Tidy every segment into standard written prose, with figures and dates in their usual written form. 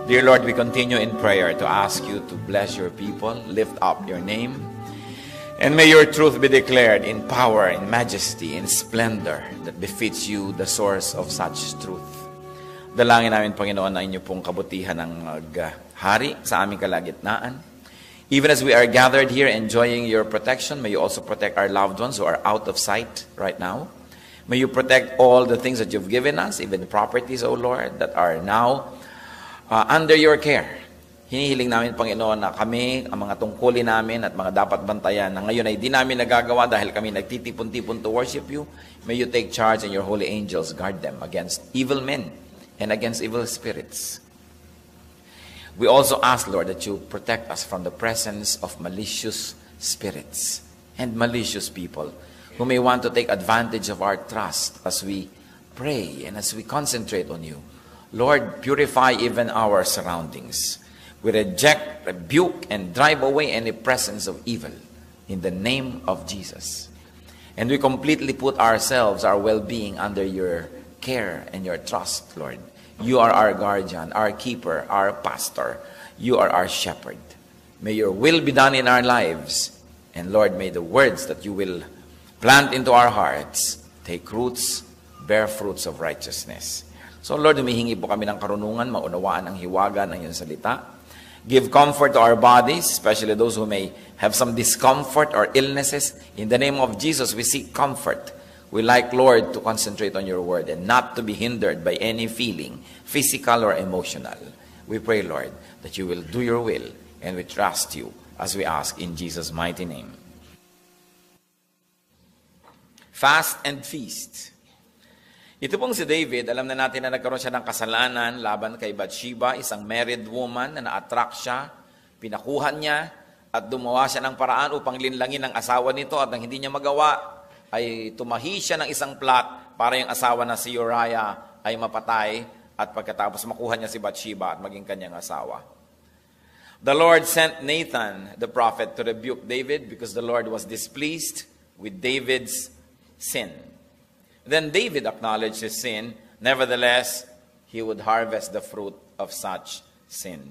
Dear Lord, we continue in prayer to ask you to bless your people, lift up your name, and may your truth be declared in power, in majesty, in splendor that befits you, the source of such truth. Dalangin namin, Panginoon, na inyo pong kabutihan ng maghari sa aming kalagitnaan. Even as we are gathered here enjoying your protection, may you also protect our loved ones who are out of sight right now. May you protect all the things that you've given us, even properties, O Lord, that are now under your care. Hinihiling namin, Panginoon, na kami, ang mga tungkulin namin at mga dapat bantayan na ngayon ay di namin nagagawa dahil kami nagtitipon-tipon to worship you. May you take charge and your holy angels guard them against evil men and against evil spirits. We also ask, Lord, that you protect us from the presence of malicious spirits and malicious people who may want to take advantage of our trust as we pray and as we concentrate on you. Lord, purify even our surroundings. We reject, rebuke, and drive away any presence of evil in the name of Jesus. And we completely put ourselves, our well-being, under your care and your trust, Lord. You are our guardian, our keeper, our pastor. You are our shepherd. May your will be done in our lives. And Lord, may the words that you will plant into our hearts take roots, bear fruits of righteousness. So Lord, humihingi po kami ng karunungan, maunawaan ang hiwaga ng iyong salita. Give comfort to our bodies, especially those who may have some discomfort or illnesses. In the name of Jesus, we seek comfort. We like, Lord, to concentrate on your word and not to be hindered by any feeling, physical or emotional. We pray, Lord, that you will do your will, and we trust you as we ask in Jesus' mighty name. Fast and feast. Ito pong si David, alam na natin na nagkaroon siya ng kasalanan laban kay Bathsheba, isang married woman na na-attract siya, pinakuhan niya, at gumawa siya ng paraan upang linlangin ang asawa nito, at nang hindi niya magawa, ay tumahi siya ng isang plot para yung asawa na si Uriah ay mapatay, at pagkatapos makuha niya si Bathsheba at maging kanyang asawa. The Lord sent Nathan, the prophet, to rebuke David because the Lord was displeased with David's sin. Then David acknowledged his sin. Nevertheless, he would harvest the fruit of such sin.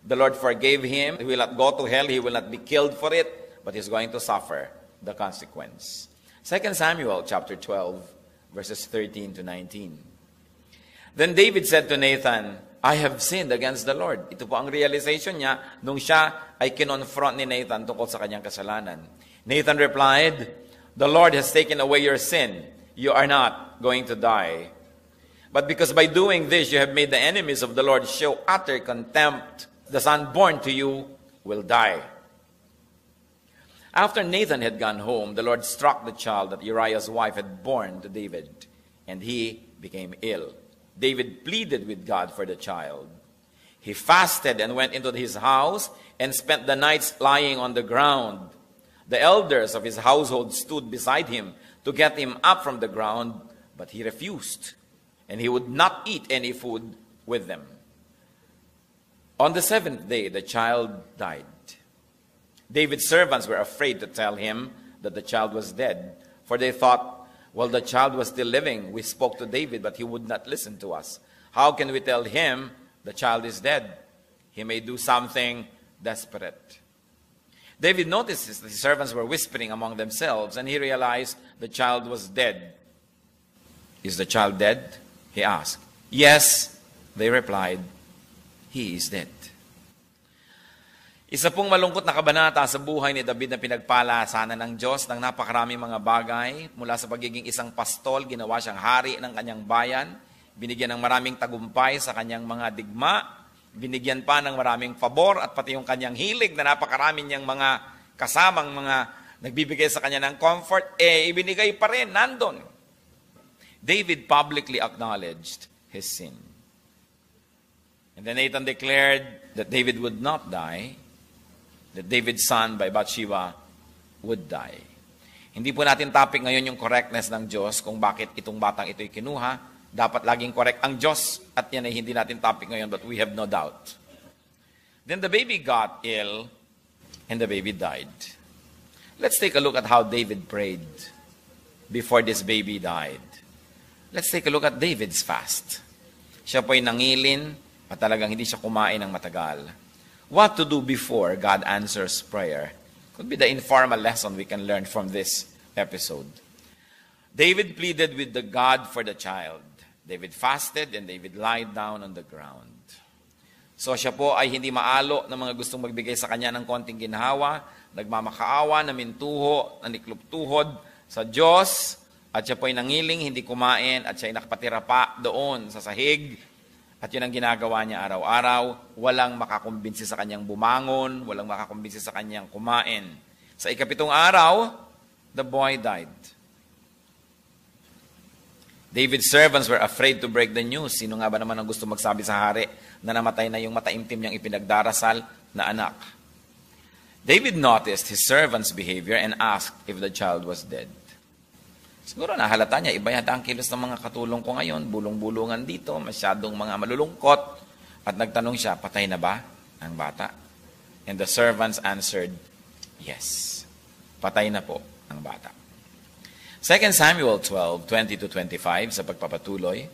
The Lord forgave him. He will not go to hell. He will not be killed for it, but he's going to suffer the consequence. 2 Samuel chapter 12, verses 13 to 19. Then David said to Nathan, I have sinned against the Lord. Ito po ang realization niya nung siya ay kinonfront ni Nathan tungkol sa kanyang kasalanan. Nathan replied, the Lord has taken away your sin. You are not going to die. But because by doing this, you have made the enemies of the Lord show utter contempt, the son born to you will die. After Nathan had gone home, the Lord struck the child that Uriah's wife had borne to David, and he became ill. David pleaded with God for the child. He fasted and went into his house and spent the nights lying on the ground. The elders of his household stood beside him to get him up from the ground, but he refused, and he would not eat any food with them. On the 7th day, the child died. David's servants were afraid to tell him that the child was dead, for they thought, well, the child was still living. We spoke to David, but he would not listen to us. How can we tell him the child is dead? He may do something desperate. David noticed that his servants were whispering among themselves, and he realized the child was dead. Is the child dead? He asked. Yes, they replied. He is dead. Isa pong malungkot na kabanata sa buhay ni David na pinagpala sana ng Diyos ng napakaraming mga bagay. Mula sa pagiging isang pastol, ginawa siyang hari ng kanyang bayan. Binigyan ng maraming tagumpay sa kanyang mga digma. Binigyan pa ng maraming pabor at pati yung kanyang hilig na napakarami niyang mga kasamang mga nagbibigay sa kanya ng comfort, ibinigay pa rin, nandun. David publicly acknowledged his sin. And then Nathan declared that David would not die, that David's son by Bathsheba would die. Hindi po natin topic ngayon yung correctness ng Diyos kung bakit itong batang ito'y kinuha. Dapat laging correct ang Diyos at yan ay hindi natin topic ngayon, but we have no doubt. Then the baby got ill and the baby died. Let's take a look at how David prayed before this baby died. Let's take a look at David's fast. Siya po'y nangilin at talagang hindi siya kumain ng matagal. What to do before God answers prayer could be the informal lesson we can learn from this episode. David pleaded with the God for the child. David fasted and David lied down on the ground. So siya po ay hindi maalo ng mga gustong magbigay sa kanya ng konting ginhawa, nagmamakaawa, namintuho, nanikluptuhod sa Diyos, at siya po ay nangiling, hindi kumain, at siya ay nakapatira pa doon sa sahig. At yun ang ginagawa niya araw-araw. Walang makakumbinsi sa kanyang bumangon, walang makakumbinsi sa kanyang kumain. Sa ikapitong araw, the boy died. David's servants were afraid to break the news. Sino nga ba naman ang gusto magsabi sa hari na namatay na yung mataimtim niyang ipinagdarasal na anak? David noticed his servant's behavior and asked if the child was dead. Siguro nahalata niya, iba yata ang kilos ng mga katulong ko ngayon, bulong-bulungan dito, masyadong mga malulungkot. At nagtanong siya, patay na ba ang bata? And the servants answered, yes, patay na po ang bata. 2 Samuel 12:20-25, sa pagpapatuloy.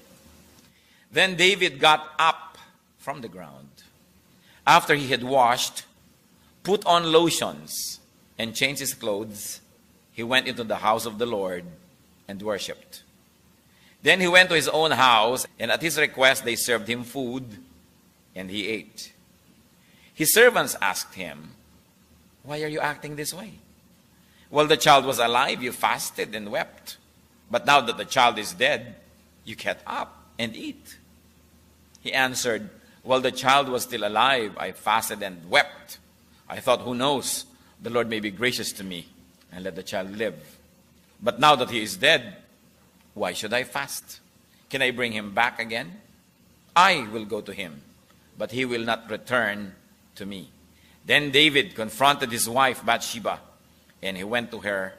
Then David got up from the ground. After he had washed, put on lotions, and changed his clothes, he went into the house of the Lord and worshipped. Then he went to his own house, and at his request they served him food, and he ate. His servants asked him, why are you acting this way? While the child was alive, you fasted and wept. But now that the child is dead, you get up and eat. He answered, while the child was still alive, I fasted and wept. I thought, who knows, the Lord may be gracious to me and let the child live. But now that he is dead, why should I fast? Can I bring him back again? I will go to him, but he will not return to me. Then David confronted his wife Bathsheba, and he went to her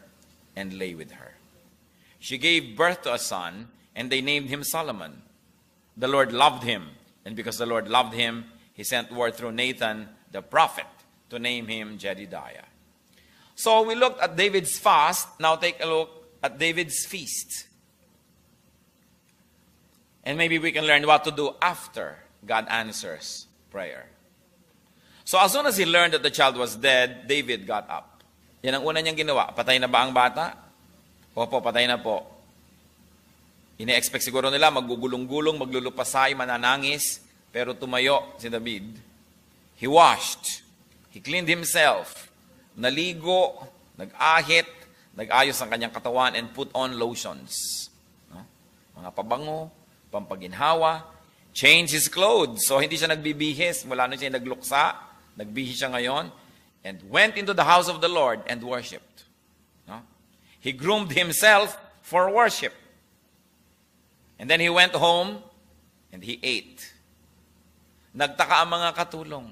and lay with her. She gave birth to a son, and they named him Solomon. The Lord loved him, and because the Lord loved him, he sent word through Nathan, the prophet, to name him Jedidiah. So we looked at David's fast. Now take a look at David's feast. And maybe we can learn what to do after God answers prayer. So as soon as he learned that the child was dead, David got up. Yan ang una niyang ginawa. Patay na ba ang bata? Opo, patay na po. Ine-expect siguro nila, maggugulong-gulong, maglulupasay, mananangis. Pero tumayo si David. He washed. He cleaned himself. Naligo, nag-ahit, nag-ayos ang kanyang katawan, and put on lotions. No? Mga pabango, pampaginhawa, change his clothes. So hindi siya nagbibihis, wala na siya nagluksa, nagbihis siya ngayon, and went into the house of the Lord and worshipped. No? He groomed himself for worship. And then he went home and he ate. Nagtaka ang mga katulong.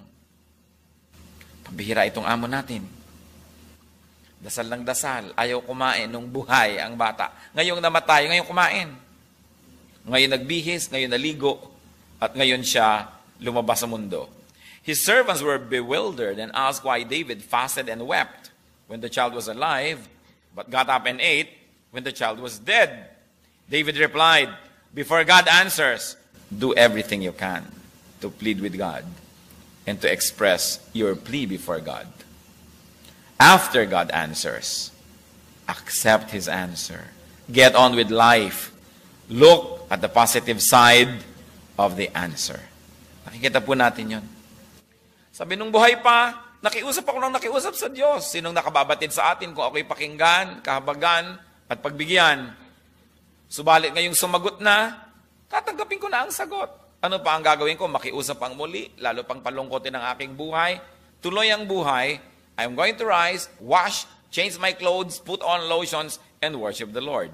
Pambihira itong amo natin. Dasal ng dasal, ayaw kumain nung buhay ang bata. Ngayong namatay, ngayon kumain. Ngayon nagbihis, ngayon naligo, at ngayon siya lumabas sa mundo. His servants were bewildered and asked why David fasted and wept when the child was alive, but got up and ate when the child was dead. David replied, before God answers, do everything you can to plead with God and to express your plea before God. After God answers, accept His answer. Get on with life. Look at the positive side of the answer. Nakikita po natin yun. Sabi nung buhay pa, nakiusap sa Diyos. Sinong nakababatid sa atin kung ako'y pakinggan, kahabagan, at pagbigyan. Subalit ngayong sumagot na, tatanggapin ko na ang sagot. Ano pa ang gagawin ko? Makiusap ang muli, lalo pang palungkotin ang aking buhay. Tuloy ang buhay. I'm going to rise, wash, change my clothes, put on lotions, and worship the Lord.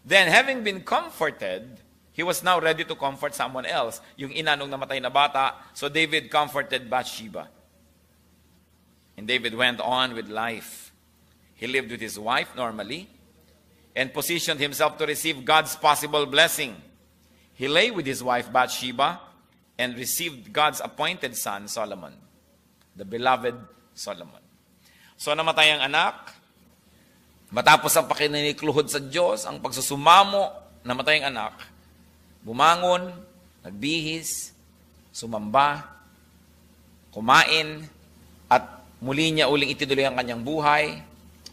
Then, having been comforted, he was now ready to comfort someone else. Yung ina nung namatay na bata, so David comforted Bathsheba. And David went on with life. He lived with his wife normally and positioned himself to receive God's possible blessing. He lay with his wife Bathsheba and received God's appointed son, Solomon, the beloved Solomon. So namatay ang anak. Matapos ang pakinikluhod sa Diyos, ang pagsusumamo, namatay ang anak. Bumangon, nagbihis, sumamba, kumain, at muli niya uling itinuloy ang kanyang buhay,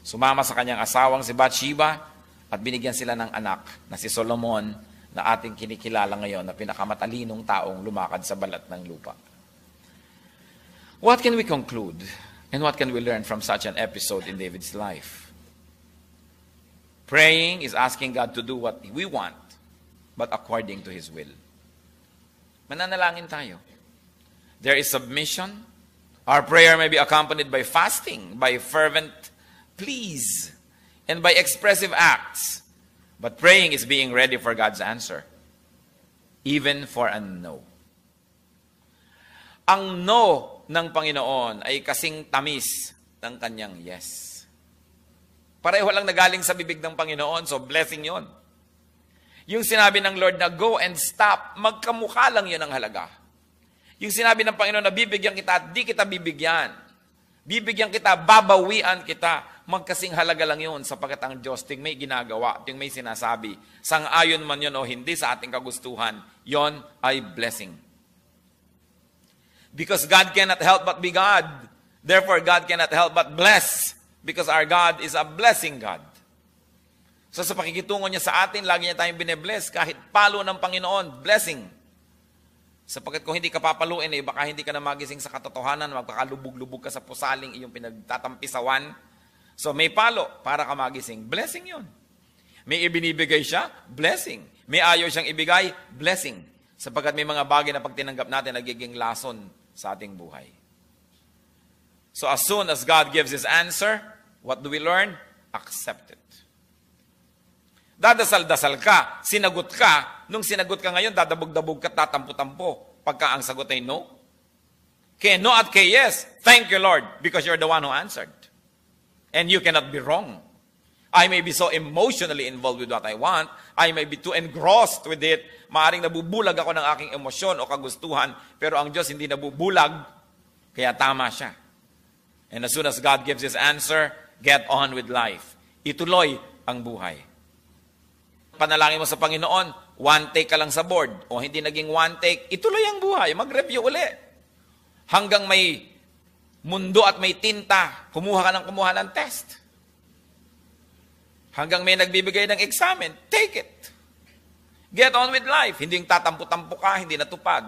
sumama sa kanyang asawang si Bathsheba, at binigyan sila ng anak na si Solomon, na ating kinikilala ngayon na pinakamatalinong taong lumakad sa balat ng lupa. What can we conclude? And what can we learn from such an episode in David's life? Praying is asking God to do what we want, but according to His will. Mananalangin tayo. There is submission. Our prayer may be accompanied by fasting, by fervent pleas, and by expressive acts. But praying is being ready for God's answer, even for a no. Ang no ng Panginoon ay kasing tamis ng kanyang yes. Pareho lang nagaling sa bibig ng Panginoon, so blessing yon. Yung sinabi ng Lord na go and stop, magkamukha lang yun ang halaga. Yung sinabi ng Panginoon na bibigyan kita at di kita bibigyan. Bibigyan kita, babawian kita. Magkasing halaga lang yun sapagkat ang Diyos ting may ginagawa, ting may sinasabi. Sang-ayon man yun o hindi sa ating kagustuhan, yon ay blessing. Because God cannot help but be God. Therefore, God cannot help but bless. Because our God is a blessing God. So sa pakikitungo niya sa atin, lagi niya tayong binebless. Kahit palo ng Panginoon, blessing. Sapagkat kung hindi ka papaluin, baka hindi ka na magising sa katotohanan, magkakalubog-lubog ka sa pusaling iyong pinagtatampisawan. So may palo para ka magising. Blessing yun. May ibinibigay siya, blessing. May ayaw siyang ibigay, blessing. Sapagkat may mga bagay na pag tinanggap natin, nagiging lason sa ating buhay. So as soon as God gives His answer, what do we learn? Accept it. Dadasal-dasal ka, sinagot ka. Nung sinagot ka ngayon, dadabog-dabog ka, tatampo-tampo. Pagka ang sagot ay no. Kay no at kay yes, thank you Lord, because you're the one who answered. And you cannot be wrong. I may be so emotionally involved with what I want. I may be too engrossed with it. Maaring nabubulag ako ng aking emosyon o kagustuhan, pero ang Diyos hindi nabubulag, kaya tama siya. And as soon as God gives His answer, get on with life. Ituloy ang buhay. Panalangin mo sa Panginoon, one take ka lang sa board, o hindi naging one take, ituloy ang buhay, mag-review uli. Hanggang may mundo at may tinta, kumuha ka ng test. Hanggang may nagbibigay ng examen, take it. Get on with life. Hindi yung tatampo-tampo ka, hindi natupad.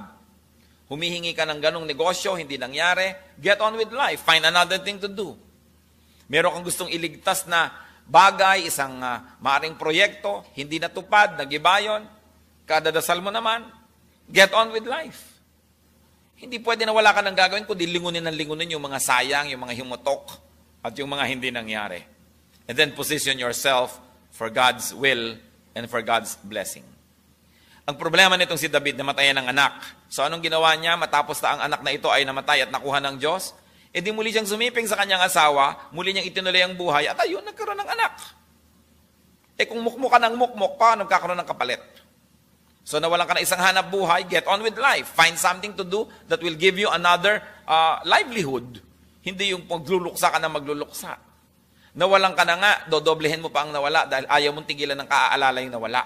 Humihingi ka ng ganong negosyo, hindi nangyari. Get on with life. Find another thing to do. Meron kang gustong iligtas na bagay, isang maaring proyekto, hindi natupad, nag-iba yun. Kadadasal mo naman, get on with life. Hindi pwede na wala ka ng gagawin, kundi lingunin yung mga sayang, yung mga humutok, at yung mga hindi nangyari. And then position yourself for God's will and for God's blessing. Ang problema nitong si David, namatayan ng anak. So anong ginawa niya? Matapos na ang anak na ito ay namatay at nakuha ng Diyos, di muli siyang sumiping sa kanyang asawa, muli niyang itinuloy ang buhay, at ayun, nagkaroon ng anak. Kung mukmuk ka ng mukmuk, paano nagkakaroon ng kapalit? So nawalan ka na isang hanap buhay, get on with life. Find something to do that will give you another livelihood. Hindi yung magluluksa ka na magluluksa. Nawalan ka na nga, dodoblehin mo pa ang nawala dahil ayaw mong tigilan ng kaaalala yung nawala.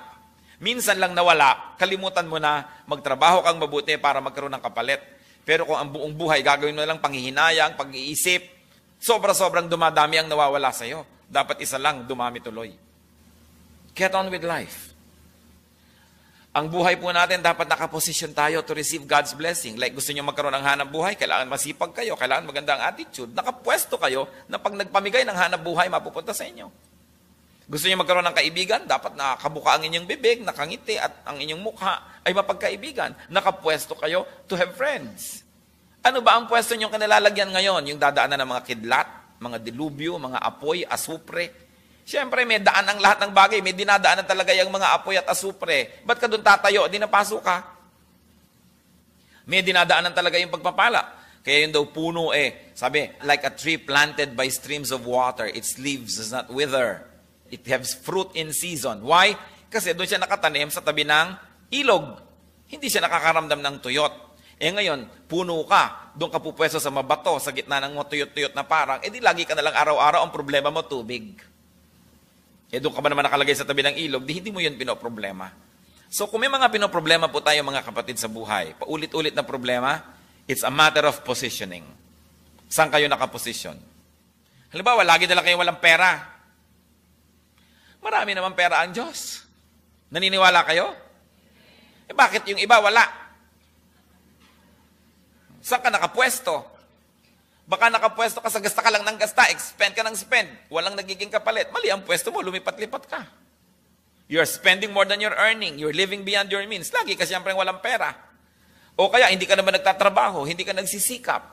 Minsan lang nawala, kalimutan mo na magtrabaho kang mabuti para magkaroon ng kapalit. Pero kung ang buong buhay gagawin mo lang panghihinayang, pag-iisip, sobra-sobrang dumadami ang nawawala sa'yo. Dapat isa lang, dumami tuloy. Get on with life. Ang buhay po natin, dapat nakaposisyon tayo to receive God's blessing. Like gusto nyo magkaroon ng hanap buhay, kailangan masipag kayo, kailangan maganda ang attitude. Nakapwesto kayo na pag nagpamigay ng hanap buhay, mapupunta sa inyo. Gusto nyo magkaroon ng kaibigan, dapat nakabuka ang inyong bibig, nakangiti, at ang inyong mukha ay mapagkaibigan. Nakapwesto kayo to have friends. Ano ba ang pwesto nyo kanilalagyan ngayon? Yung dadaanan ng mga kidlat, mga dilubyo, mga apoy, asupre. Siyempre, may daan ang lahat ng bagay. May dinadaanan talaga yung mga apoy at asupre. Ba't ka doon tatayo? Di napasok ka. May dinadaanan talaga yung pagpapala. Kaya yun daw puno sabi, like a tree planted by streams of water, its leaves does not wither. It has fruit in season. Why? Kasi doon siya nakatanim sa tabi ng ilog. Hindi siya nakakaramdam ng tuyot. Ngayon, puno ka, doon ka pupwesto sa mabato, sa gitna ng mga tuyot-tuyot na parang, di lagi ka na lang araw-araw, ang problema mo, tubig. Doon ka ba naman nakalagay sa tabi ng ilog, di hindi mo yun pinoproblema. So kung may mga pinoproblema po tayo mga kapatid sa buhay, paulit-ulit na problema, it's a matter of positioning. Saan kayo nakaposisyon? Halimbawa, lagi na lang kayo walang pera. Marami naman pera ang Diyos. Naniniwala kayo? Bakit yung iba wala? Saan ka nakapwesto? Baka nakapwesto ka sa gasta ka lang ng gasta, expend ka ng spend, walang nagiging kapalit. Mali ang pwesto mo, lumipat-lipat ka. You're spending more than you're earning. You're living beyond your means. Lagi ka siyempre walang pera. O kaya, hindi ka naman nagtatrabaho, hindi ka nagsisikap.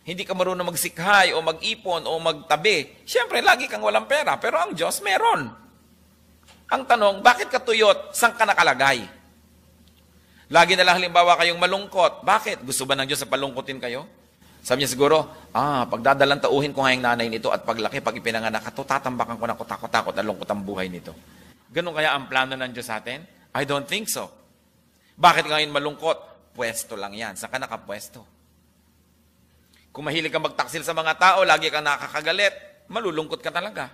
Hindi ka marunong magsikhay o mag-ipon o magtabi. Siyempre, lagi kang walang pera. Pero ang Diyos, meron. Ang tanong, bakit ka tuyot? Saan ka nakalagay? Lagi na lang halimbawa kayong malungkot. Bakit? Gusto ba ng Diyos na palungkotin kayo? Sabi niya siguro, pagdadalang tauhin ko nga yung nanay nito at paglaki, pag ipinanganak ka to, tatambakan ko na takot-takot at lungkot ang buhay nito. Ganun kaya ang plano ng Diyos sa atin? I don't think so. Bakit ngayon malungkot? Pwesto lang yan. Saan ka nakapwesto? Kung mahilig kang magtaksil sa mga tao, lagi kang nakakagalit, malulungkot ka talaga.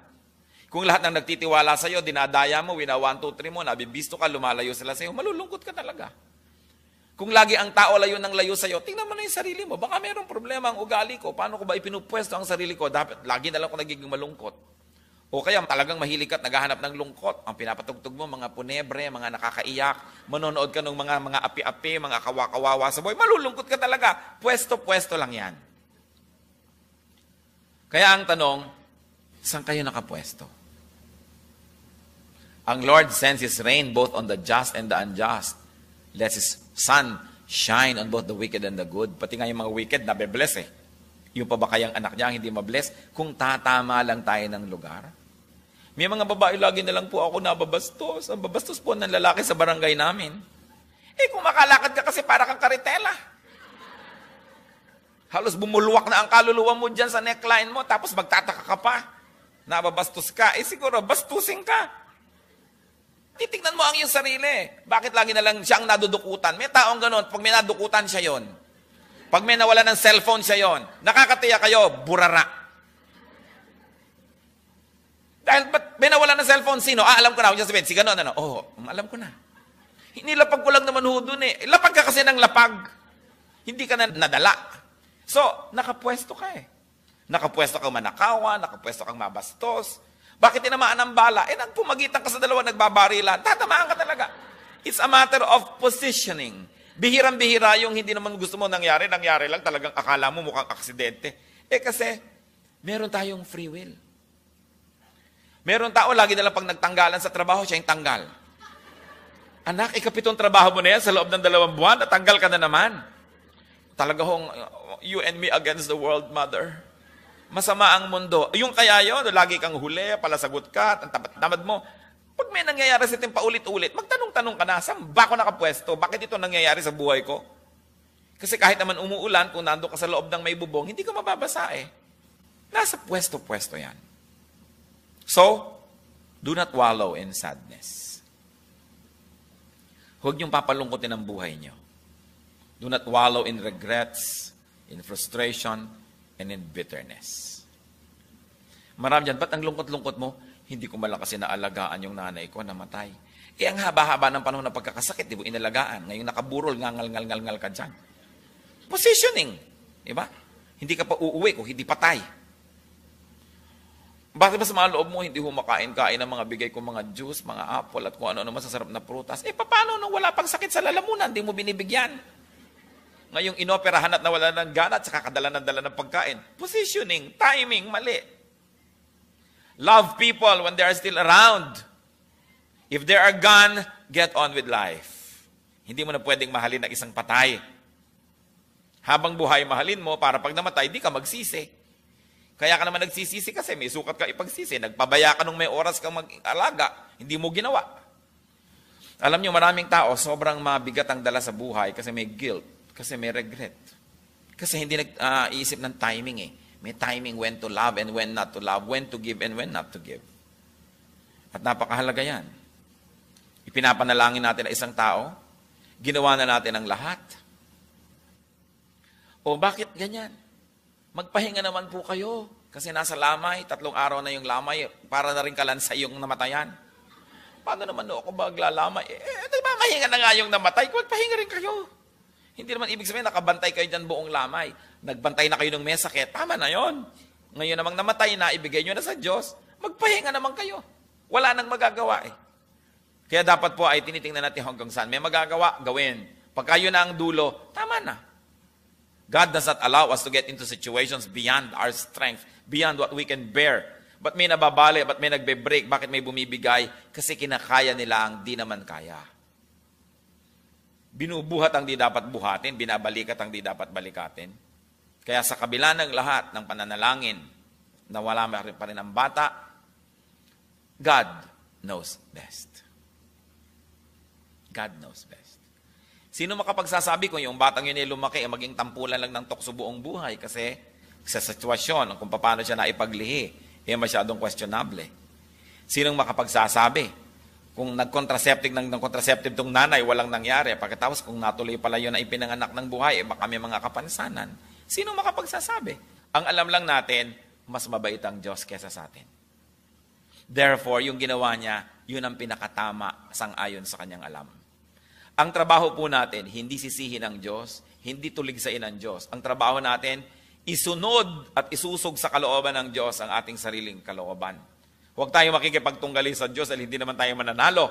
Kung lahat ng nagtitiwala sa'yo, dinadaya mo, wina 1, 2, 3 mo, nabibisto ka, lumalayo sila sa'yo, malulungkot ka talaga. Kung lagi ang tao layo ng layo sa'yo, tingnan mo na yung sarili mo. Baka mayroong problema ang ugali ko. Paano ko ba ipinupwesto ang sarili ko? Dapat, lagi na lang ako nagiging malungkot. O kaya talagang mahilig ka at naghahanap ng lungkot. Ang pinapatugtog mo, mga punebre, mga nakakaiyak, manonood ka ng mga api-api, mga kawawa sa buhay, malulungkot ka talaga. Pwesto-pwesto lang yan. Kaya ang tanong, saan kayo nakapwesto? Ang Lord sends His rain both on the just and the unjust. Lets His sun shine on both the wicked and the good. Pati nga yung mga wicked, nabe-bless eh. Yung pa ba kayang anak niya hindi mabless? Kung tatama lang tayo ng lugar. May mga babae, lagi na lang po ako nababastos. Ang babastos po ng lalaki sa barangay namin. Kung makalakad ka kasi para kang karitela. Halos bumulwak na ang kaluluwa mo dyan sa neckline mo, tapos magtataka ka pa. Nababastos ka. Siguro, bastusin ka. Titignan mo ang iyong sarili. Bakit lagi na lang siyang nadudukutan? May taong ganon, pag may nadukutan siya yon. Pag may nawala ng cellphone siya yon. Nakakatiya kayo, burara. Dahil ba't may nawala ng cellphone, sino? Alam ko na. Huwag sabihin, si ganon, ano? Alam ko na. Nilapag ko lang naman ho dun eh. Lapag ka kasi ng lapag. Hindi ka na nadala. So, nakapwesto ka eh. Nakapwesto kang manakawa, nakapwesto kang mabastos. Bakit tinamaan ang bala? Nang pumagitan ka sa dalawa, nagbabarilan. Tatamaan ka talaga. It's a matter of positioning. Bihirang-bihira yung hindi naman gusto mo nangyari lang, talagang akala mo mukhang aksidente. Kasi, meron tayong free will. Meron tao, lagi na lang pag nagtanggalan sa trabaho, siya yung tanggal. Anak, ikapitong trabaho mo na yan sa loob ng 2 buwan, natanggal ka na naman. Talaga hong, you and me against the world, mother. Masama ang mundo. Yung kaya yun, lagi kang huli, palasagot ka, tamad mo. Pag may nangyayari sa ating paulit-ulit, magtanong-tanong ka na, saan ba ako nakapwesto? Bakit ito nangyayari sa buhay ko? Kasi kahit naman umuulan, kung nando ka sa loob ng may bubong, hindi ka mababasa eh. Nasa pwesto-pwesto yan. So, do not wallow in sadness. Huwag niyong papalungkotin ang buhay niyo. Do not wallow in regrets, in frustration, and in bitterness. Marami dyan, ba't ang lungkot-lungkot mo? Hindi ko malang kasi naalagaan yung nanay ko, namatay. Ang haba-haba ng panahon ng pagkakasakit, di mo inalagaan. Ngayon nakaburol, ngal ka dyan. Positioning. Diba? Hindi ka pa uuwi kung hindi patay. Bakit ba sa mga loob mo, hindi humakain-kain ng mga bigay kong mga juice, mga apple, at kung ano masasarap na prutas? Paano nung wala pang sakit sa lalamunan, hindi mo binibigyan? Ngayong inoperahan at nawala ng gana at saka kadala ng pagkain. Positioning, timing, mali. Love people when they are still around. If they are gone, get on with life. Hindi mo na pwedeng mahalin ng isang patay. Habang buhay, mahalin mo para pag namatay, di ka magsisi. Kaya ka naman nagsisisi kasi may sukat ka ipagsisi. Nagpabaya ka nung may oras kang mag-alaga. Hindi mo ginawa. Alam niyo, maraming tao, sobrang mabigat ang dala sa buhay kasi may guilt, kasi may regret. Kasi hindi nag-iisip ng timing eh. May timing when to love and when not to love, when to give and when not to give. At napakahalaga yan. Ipinapanalangin natin ang isang tao, ginawa na natin ang lahat. O bakit ganyan? Magpahinga naman po kayo. Kasi nasa lamay, 3 araw na yung lamay, para na rin kalansay yung namatayan. paano naman ako maglalamay? Di ba, mahinga na nga yung namatay, kung magpahinga rin kayo. Hindi naman ibig sabihin, nakabantay kayo dyan buong lamay. Nagbantay na kayo ng may sakit, tama na yon. Ngayon namang namatay na, ibigay nyo na sa Diyos, magpahinga naman kayo. Wala nang magagawa eh. Kaya dapat po ay tinitingnan natin hanggang saan. May magagawa, gawin. Pag kayo na ang dulo, tama na. God does not allow us to get into situations beyond our strength, beyond what we can bear. Ba't may nababali? Ba't may nagbe-break? Bakit may bumibigay? Kasi kinakaya nila ang di naman kaya. Binubuhat ang di dapat buhatin, binabalikat ang di dapat balikatin. Kaya sa kabila ng lahat ng pananalangin na wala pa rin ang bata, God knows best. God knows best. Sino makapagsasabi kung yung batang yun ay lumaki ay maging tampulan lang ng tukso buong buhay kasi sa sitwasyon kung paano siya naipaglihi masyadong questionable. Sinong makapagsasabi? Kung nag-contraceptive tong nanay, walang nangyari. Pagkatapos kung natuloy pala yun na ipinanganak ng buhay, baka may mga kapansanan. Sinong makapagsasabi? Ang alam lang natin, mas mabait ang Diyos kesa sa atin. Therefore, yung ginawa niya, yun ang pinakatama sang-ayon sa kanyang alam. Ang trabaho po natin, hindi sisihin ng Diyos, hindi tuligsain ng Diyos. Ang trabaho natin, isunod at isusog sa kalooban ng Diyos ang ating sariling kalooban. Huwag tayo makikipagtunggali sa Diyos dahil hindi naman tayo mananalo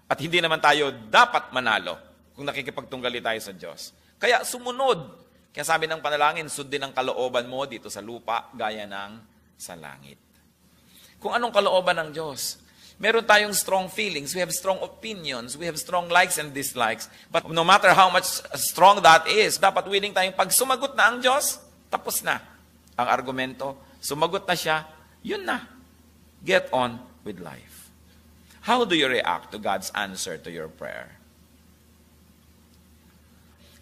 at hindi naman tayo dapat manalo kung nakikipagtunggali tayo sa Diyos. Kaya sumunod. Kaya sabi ng panalangin, sundin ang kalooban mo dito sa lupa gaya ng sa langit. Kung anong kalooban ng Diyos? Meron tayong strong feelings, we have strong opinions, we have strong likes and dislikes. But no matter how much strong that is, dapat willing tayong pag sumagot na ang Diyos, tapos na ang argumento. Sumagot na siya, yun na. Get on with life. How do you react to God's answer to your prayer?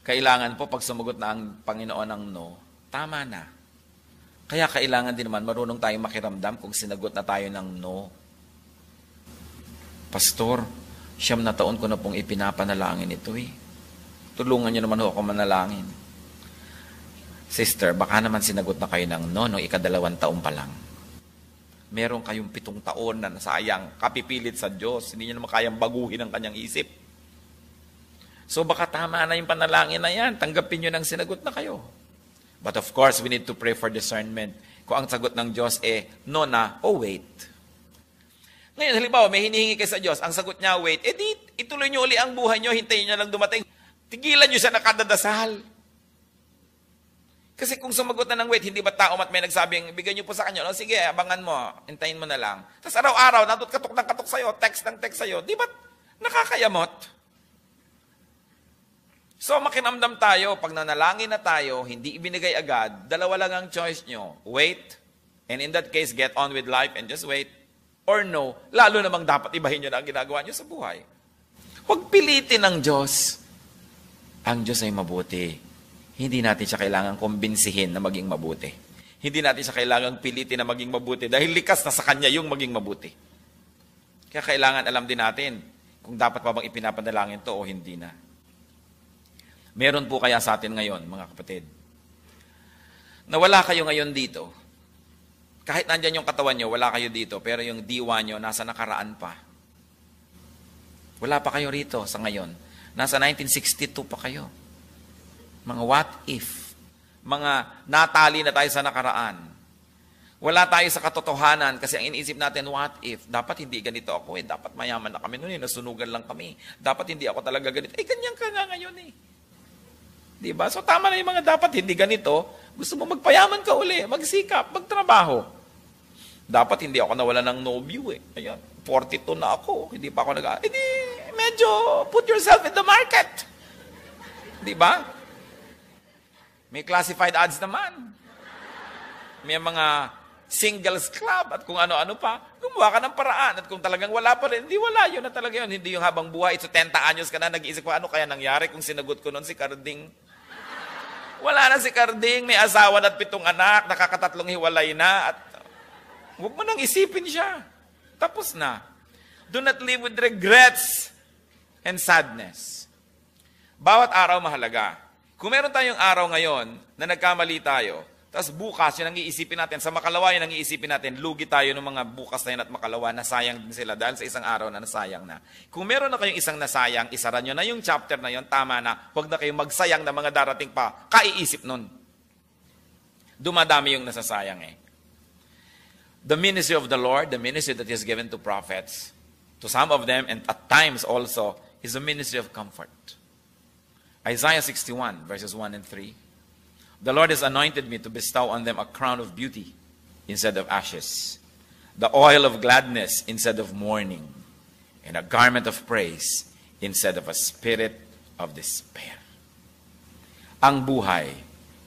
Kailangan po pag sumagot na ang Panginoon ng no, tama na. Kaya kailangan din naman marunong tayong makiramdam kung sinagot na tayo ng no. Pastor, 9 na taon ko na pong ipinapanalangin ito eh. Tulungan niyo naman ako manalangin. Sister, baka naman sinagot na kayo ng no, nung 12 taon pa lang. Meron kayong 7 taon na nasayang, kapipilit sa Diyos, hindi niyo naman kayang baguhin ang kanyang isip. So baka tama na yung panalangin na yan, tanggapin niyo nang sinagot na kayo. But of course, we need to pray for discernment. Kung ang sagot ng Diyos no na, wait. Ngayon, halimbawa, may hinihingi kayo sa Diyos, ang sagot niya, wait, ituloy niyo uli ang buhay niyo, hintayin niyo lang dumating. Tigilan niyo siya na kadadasal. Kasi kung sumagot na ng wait, hindi ba tao at may nagsabing, bigyan niyo po sa kanya, no, sige, abangan mo, hintayin mo na lang. Tapos araw-araw, nandun katok ng katok sa'yo, text ng text sa'yo, di ba nakakayamot? So, makinamdam tayo, pag nanalangin na tayo, hindi ibinigay agad, dalawa lang ang choice nyo, wait, and in that case, get on with life and just wait, or no, lalo namang dapat ibahin nyo na ang ginagawa nyo sa buhay. Huwag pilitin ng Diyos. Ang Diyos ay mabuti. Hindi natin siya kailangan kumbinsihin na maging mabuti. Hindi natin siya kailangan pilitin na maging mabuti dahil likas na sa Kanya yung maging mabuti. Kaya kailangan alam din natin kung dapat pa bang ipinapanalangin to o hindi na. Meron po kaya sa atin ngayon, mga kapatid, na wala kayo ngayon dito. Kahit nandyan yung katawan nyo, wala kayo dito, pero yung diwa nyo nasa nakaraan pa. Wala pa kayo rito sa ngayon. Nasa 1962 pa kayo. Mga what if? Mga natali na tayo sa nakaraan. Wala tayo sa katotohanan kasi ang iniisip natin, what if? Dapat hindi ganito ako dapat mayaman na kami noon nasunugan lang kami. Dapat hindi ako talaga ganito. Ganyan ka nga ngayon Diba? So tama na yung mga dapat hindi ganito. Gusto mo magpayaman ka uli, magsikap, magtrabaho. Dapat hindi ako nawala ng nobyo Ayan, 42 na ako. Hindi pa ako medyo put yourself in the market. Diba? May classified ads naman. May mga singles club at kung ano-ano pa. Gumawa ka ng paraan. At kung talagang wala pa rin, hindi wala. Yun na talaga yun. Hindi yung habang buhay. 30 anyos ka na, nag-iisip ko, ano kaya nangyari kung sinagot ko noon si Carding? Wala na si Carding. May asawa na at 7 anak. Nakakatatlong hiwalay na. At huwag mo nang isipin siya. Tapos na. Do not live with regrets and sadness. Bawat araw mahalaga. Kung meron tayong araw ngayon na nagkamali tayo, Tapos bukas, yun ang iisipin natin. Sa makalawa, yun ang iisipin natin. Lugi tayo ng mga bukas na yun at makalawa, nasayang din sila dahil sa isang araw na nasayang na. Kung meron na kayong isang nasayang, isara nyo na yung chapter na yun, tama na. Huwag na kayong magsayang na mga darating pa. Kaiisip nun. Dumadami yung nasasayang eh. The ministry of the Lord, the ministry that He has given to prophets, to some of them, and at times also, is a ministry of comfort. Isaiah 61, verses 1 and 3. The Lord has anointed me to bestow on them a crown of beauty instead of ashes, the oil of gladness instead of mourning, and a garment of praise instead of a spirit of despair. Ang buhay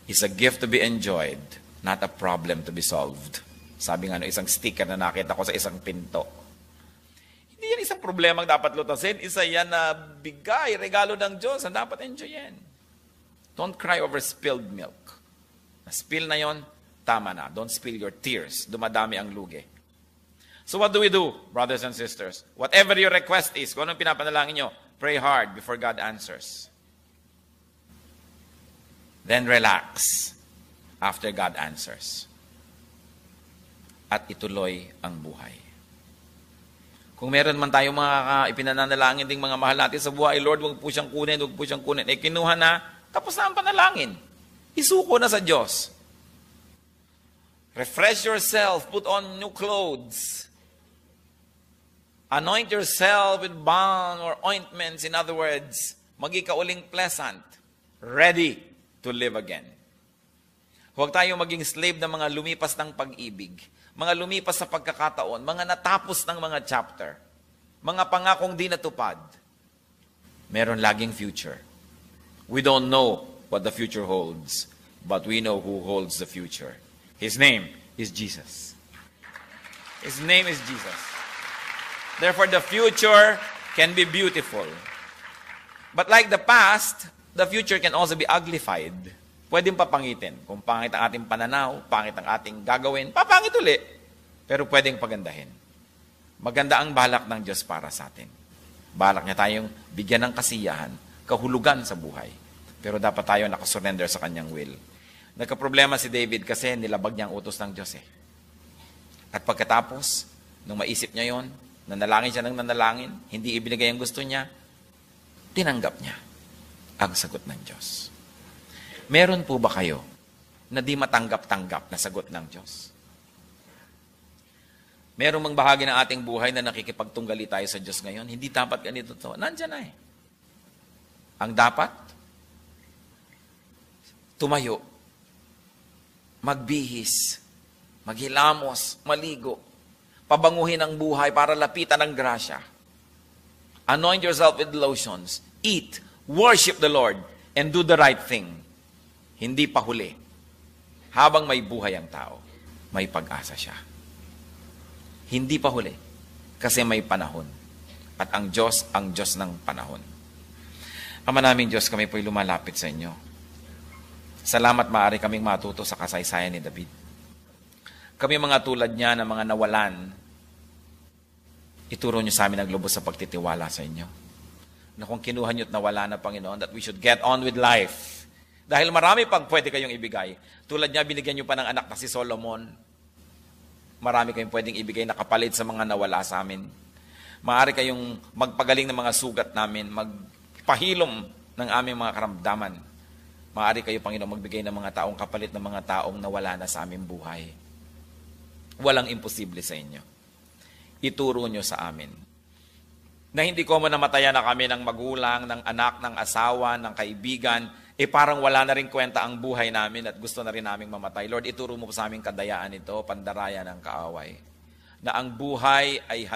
is a gift to be enjoyed, not a problem to be solved. Sabi nga isang sticker na nakita ko sa isang pinto. Hindi yan isang problema ang dapat lutasin. Isa yan na bigay, regalo ng Diyos na dapat enjoyin. Don't cry over spilled milk. Na-spill na yon, tama na. Don't spill your tears. Dumadami ang lugi. So what do we do, brothers and sisters? Whatever your request is, kung anong pinapanalangin nyo, pray hard before God answers. Then relax after God answers. At ituloy ang buhay. Kung meron man tayong mga ipinananalangin ding mga mahal natin sa buhay, Lord, huwag po siyang kunin, huwag po siyang kunin. Eh, kinuha na, tapos na ang panalangin. Isuko na sa Diyos. Refresh yourself. Put on new clothes. Anoint yourself with balm or ointments. In other words, magikauling pleasant. Ready to live again. Huwag tayong maging slave ng mga lumipas ng pag-ibig. Mga lumipas sa pagkakataon. Mga natapos ng mga chapter. Mga pangakong di natupad. Meron laging future. We don't know what the future holds, but we know who holds the future. His name is Jesus. His name is Jesus. Therefore, the future can be beautiful. But like the past, the future can also be uglified. Pwedeng papangitin. Kung pangit ang ating pananaw, pangit ang ating gagawin, papangit uli. Pero pwedeng pagandahin. Maganda ang balak ng Diyos para sa atin. Balak niya tayong bigyan ng kasiyahan, kahulugan sa buhay. Pero dapat tayo nakasurrender sa kanyang will. Nagkaproblema si David kasi nilabag niya ang utos ng Diyos eh. At pagkatapos, nung maisip niya yon, nanalangin siya ng nanalangin, hindi ibinigay ang gusto niya, tinanggap niya ang sagot ng Diyos. Meron po ba kayo na di matanggap-tanggap na sagot ng Diyos? Merong mang bahagi ng ating buhay na nakikipagtunggali tayo sa Diyos ngayon, hindi dapat ganito to. Nandiyan na eh. Ang dapat, tumayo, magbihis, maghilamos, maligo, pabanguhin ang buhay para lapitan ang grasya. Anoint yourself with lotions, eat, worship the Lord, and do the right thing. Hindi pa huli. Habang may buhay ang tao, may pag-asa siya. Hindi pa huli, kasi may panahon. At ang Diyos ng panahon. Ama naming Diyos, kami po'y lumalapit sa inyo. Salamat maaari kaming matuto sa kasaysayan ni David. Kami mga tulad niya na mga nawalan, ituro niyo sa amin ang lubos sa pagtitiwala sa inyo. Na kung kinuha niyo at nawala na, Panginoon, that we should get on with life. Dahil marami pang pwede kayong ibigay. Tulad niya, binigyan niyo pa ng anak na si Solomon. Marami kayong pwedeng ibigay na kapalit sa mga nawala sa amin. Maaari kayong magpagaling ng mga sugat namin, magpahilom ng aming mga karamdaman. Maaari kayo, Panginoon, magbigay ng mga taong kapalit ng mga taong nawala na sa aming buhay. Walang imposible sa inyo. Ituro nyo sa amin. Na hindi ko man namatayan na kami ng magulang, ng anak, ng asawa, ng kaibigan, parang wala na rin kwenta ang buhay namin at gusto na rin naming mamatay. Lord, ituro mo sa aming kadayaan ito, pandaraya ng kaaway. Na ang buhay ay